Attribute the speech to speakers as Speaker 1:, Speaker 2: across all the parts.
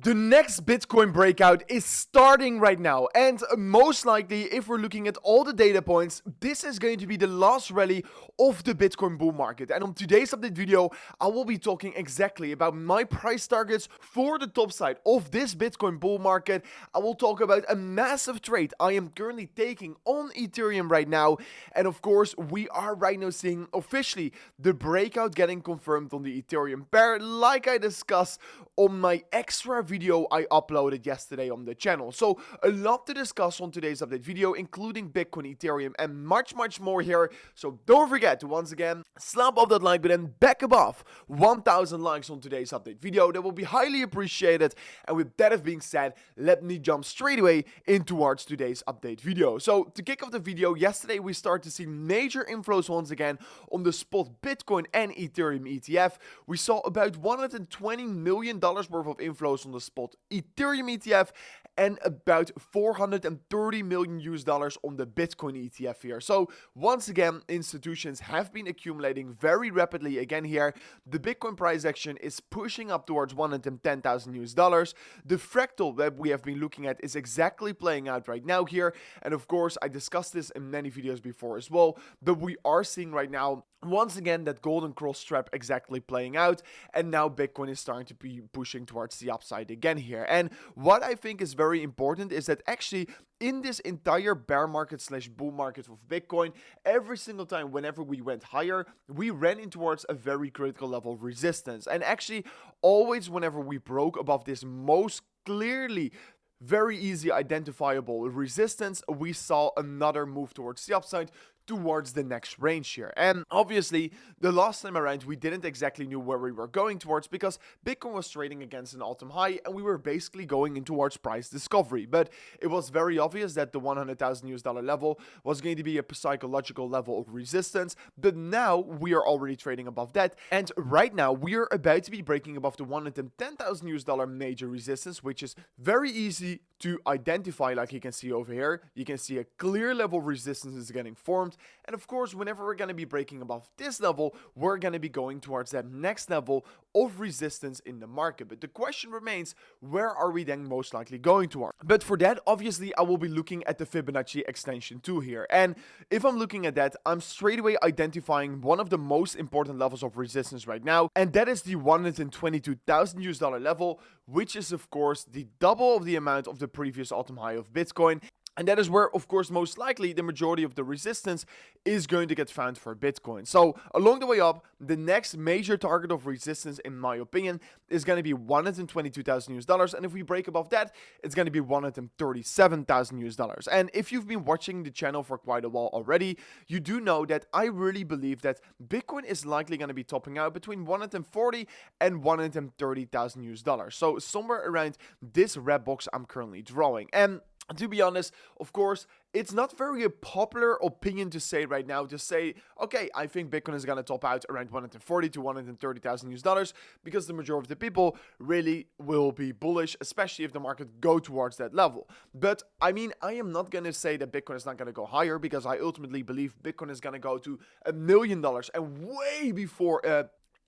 Speaker 1: The next Bitcoin breakout is starting right now, and most likely, if we're looking at all the data points, this is going to be the last rally of the Bitcoin bull market. And on today's update video, I will be talking exactly about my price targets for the top side of this Bitcoin bull market. I will talk about a massive trade I am currently taking on Ethereum right now, and of course, we are right now seeing officially the breakout getting confirmed on the Ethereum pair, like I discussed on my extra video I uploaded yesterday on the channel. So a lot to discuss on today's update video, including Bitcoin, Ethereum, and much more here. So don't forget to once again slap off that like button back above 1000 likes on today's update video. That will be highly appreciated. And with that being said, let me jump straight away in towards today's update video. So to kick off the video, yesterday we started to see major inflows once again on the spot Bitcoin and Ethereum ETF. We saw about $120 million worth of inflows on the spot Ethereum ETF and about $430 million on the Bitcoin ETF here. So once again, institutions have been accumulating very rapidly again here. The Bitcoin price action is pushing up towards $110,000. The fractal that we have been looking at is exactly playing out right now here. And of course, I discussed this in many videos before as well, but we are seeing right now once again that golden cross trap exactly playing out, and now Bitcoin is starting to be pushing towards the upside again here. And what I think is very important is that actually in this entire bear market slash bull market of Bitcoin, every single time whenever we went higher, we ran in towards a very critical level of resistance. And actually always whenever we broke above this most clearly very easy identifiable resistance, we saw another move towards the upside towards the next range here. And obviously, the last time around, we didn't exactly know where we were going towards because Bitcoin was trading against an all-time high and we were basically going in towards price discovery. But it was very obvious that the $100,000 level was going to be a psychological level of resistance. But now we are already trading above that. And right now, we are about to be breaking above the $110,000 major resistance, which is very easy to identify, like you can see over here. You can see a clear level of resistance is getting formed. And of course, whenever we're going to be breaking above this level, we're going to be going towards that next level of resistance in the market. But the question remains, where are we then most likely going toward? But for that, obviously, I will be looking at the Fibonacci extension tool here. And if I'm looking at that, I'm straight away identifying one of the most important levels of resistance right now. And that is the $122,000 level, which is of course the double of the amount of the previous all-time high of Bitcoin. And that is where, of course, most likely the majority of the resistance is going to get found for Bitcoin. So along the way up, the next major target of resistance, in my opinion, is going to be $122,000. And if we break above that, it's going to be $137,000. And if you've been watching the channel for quite a while already, you do know that I really believe that Bitcoin is likely going to be topping out between $140,000 and $130,000. So somewhere around this red box I'm currently drawing. And to be honest, of course, it's not very a popular opinion to say right now, to say, okay, I think Bitcoin is going to top out around $140,000 to $130,000 because the majority of the people really will be bullish, especially if the market go towards that level. But I mean, I am not going to say that Bitcoin is not going to go higher because I ultimately believe Bitcoin is going to go to $1 million and way before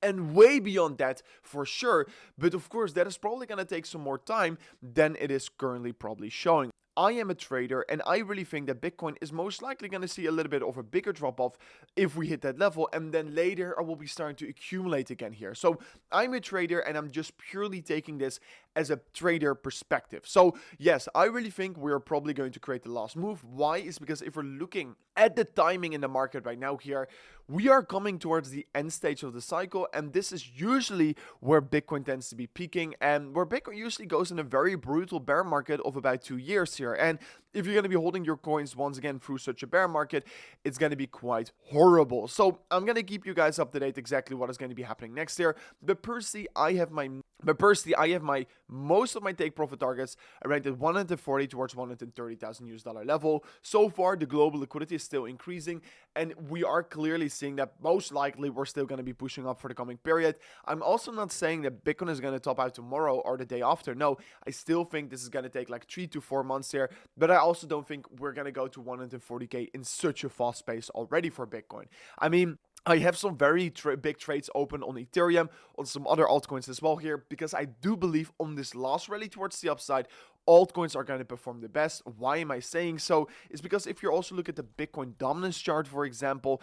Speaker 1: and way beyond that for sure. But of course, that is probably going to take some more time than it is currently probably showing. I am a trader and I really think that Bitcoin is most likely going to see a little bit of a bigger drop off if we hit that level, and then later I will be starting to accumulate again here. So I'm a trader and I'm just purely taking this as a trader perspective. So yes, I really think we're probably going to create the last move. Why? Is because if we're looking at the timing in the market right now here, we are coming towards the end stage of the cycle, and this is usually where Bitcoin tends to be peaking and where Bitcoin usually goes in a very brutal bear market of about 2 years here. And if you're going to be holding your coins once again through such a bear market, it's going to be quite horrible. So I'm going to keep you guys up to date exactly what is going to be happening next year. But personally, I have my most of my take profit targets around the $140,000 towards $130,000 level. So far, the global liquidity is still increasing, and we are clearly seeing that most likely we're still going to be pushing up for the coming period. I'm also not saying that Bitcoin is going to top out tomorrow or the day after. No, I still think this is going to take like 3 to 4 months here, but I also don't think we're going to go to $140K in such a fast pace already for Bitcoin. I mean, I have some very big trades open on Ethereum, on some other altcoins as well here, because I do believe on this last rally towards the upside, altcoins are going to perform the best. Why am I saying so? It's because if you also look at the Bitcoin dominance chart, for example,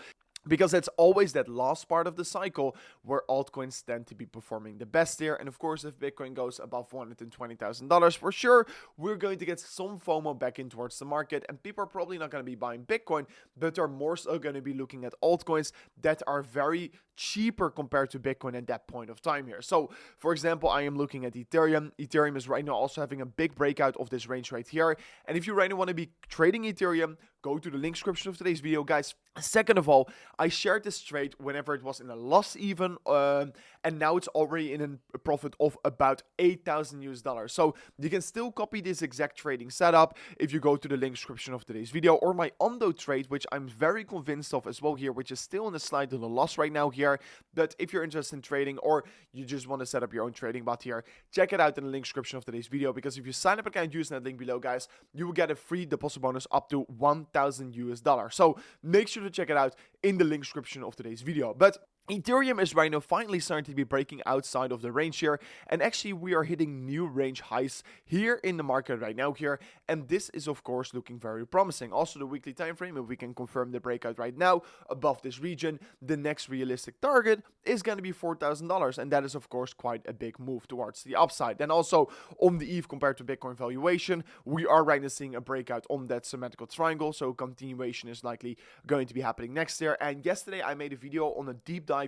Speaker 1: because it's always that last part of the cycle where altcoins tend to be performing the best here. And of course, if Bitcoin goes above $120,000, for sure, we're going to get some FOMO back in towards the market. And people are probably not going to be buying Bitcoin, but they're more so going to be looking at altcoins that are very cheaper compared to Bitcoin at that point of time here. So, for example, I am looking at Ethereum. Ethereum is right now also having a big breakout of this range right here. And if you right now want to be trading Ethereum, go to the link description of today's video, guys. Second of all, I shared this trade whenever it was in a loss even, and now it's already in a profit of about $8,000. So you can still copy this exact trading setup if you go to the link description of today's video, or my ONDO trade, which I'm very convinced of as well here, which is still in a slight little loss right now here. But if you're interested in trading, or you just want to set up your own trading bot here, check it out in the link description of today's video, because if you sign up account using that link below, guys, you will get a free deposit bonus up to $1,000. So make sure to check it out in the link description of today's video. But Ethereum is right now finally starting to be breaking outside of the range here, and actually we are hitting new range highs here in the market right now here, and this is of course looking very promising. Also the weekly time frame, if we can confirm the breakout right now above this region, the next realistic target is going to be $4,000, and that is of course quite a big move towards the upside. And also on the ETH compared to Bitcoin valuation, we are right now seeing a breakout on that symmetrical triangle, so continuation is likely going to be happening next year. And yesterday I made a video on a deep dive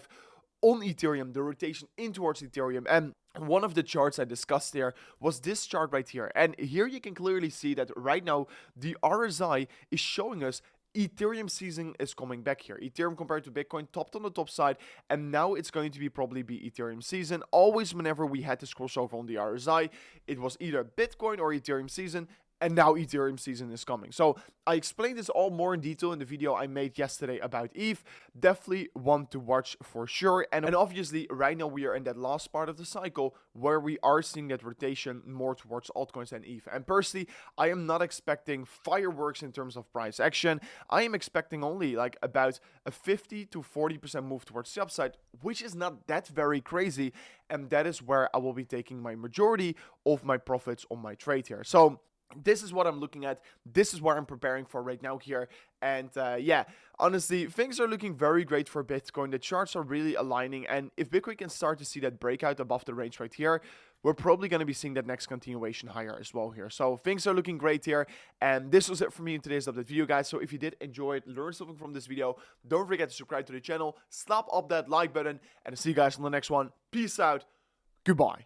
Speaker 1: on Ethereum, the rotation in towards Ethereum, and one of the charts I discussed there was this chart right here. And here you can clearly see that right now the RSI is showing us Ethereum season is coming back here. Ethereum compared to Bitcoin topped on the top side, and now it's going to be probably Ethereum season. Always whenever we had this crossover on the RSI, it was either Bitcoin or Ethereum season, and now Ethereum season is coming. So I explained this all more in detail in the video I made yesterday about ETH. Definitely one to watch for sure. And obviously right now we are in that last part of the cycle where we are seeing that rotation more towards altcoins and ETH. And personally, I am not expecting fireworks in terms of price action. I am expecting only like about a 50 to 40% move towards the upside, which is not that very crazy. And that is where I will be taking my majority of my profits on my trade here. So this is what I'm looking at. This is what I'm preparing for right now here. And yeah, honestly, things are looking very great for Bitcoin. The charts are really aligning. And if Bitcoin can start to see that breakout above the range right here, we're probably going to be seeing that next continuation higher as well here. So things are looking great here. And this was it for me in today's update video, guys. So if you did enjoy it, learn something from this video, don't forget to subscribe to the channel, slap up that like button, and I'll see you guys on the next one. Peace out. Goodbye.